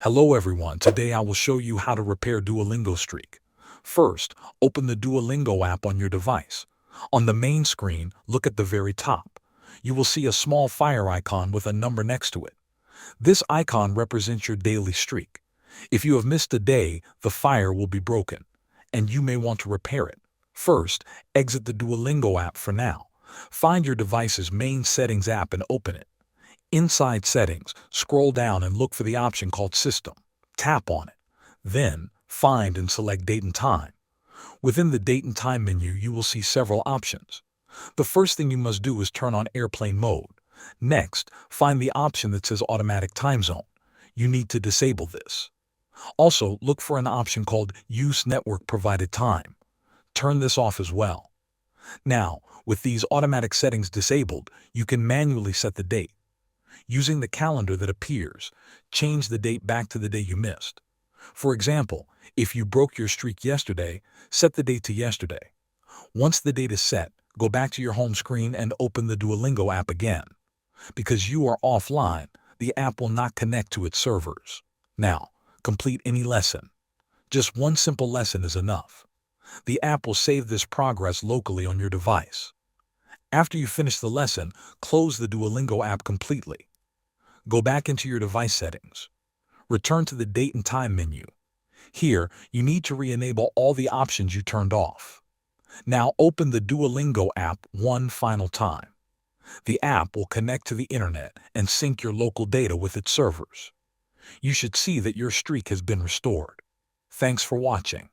Hello everyone, today I will show you how to repair Duolingo streak. First, open the Duolingo app on your device. On the main screen, look at the very top. You will see a small fire icon with a number next to it. This icon represents your daily streak. If you have missed a day, the fire will be broken, and you may want to repair it. First, exit the Duolingo app for now. Find your device's main settings app and open it. Inside Settings, scroll down and look for the option called System. Tap on it. Then, find and select Date and Time. Within the Date and Time menu, you will see several options. The first thing you must do is turn on airplane mode. Next, find the option that says Automatic Time Zone. You need to disable this. Also, look for an option called Use Network Provided Time. Turn this off as well. Now, with these automatic settings disabled, you can manually set the date. Using the calendar that appears, change the date back to the day you missed. For example, if you broke your streak yesterday, set the date to yesterday. Once the date is set, go back to your home screen and open the Duolingo app again. Because you are offline, the app will not connect to its servers. Now, complete any lesson. Just one simple lesson is enough. The app will save this progress locally on your device. After you finish the lesson, close the Duolingo app completely. Go back into your device settings. Return to the Date and Time menu. Here, you need to re-enable all the options you turned off. Now open the Duolingo app one final time. The app will connect to the internet and sync your local data with its servers. You should see that your streak has been restored. Thanks for watching.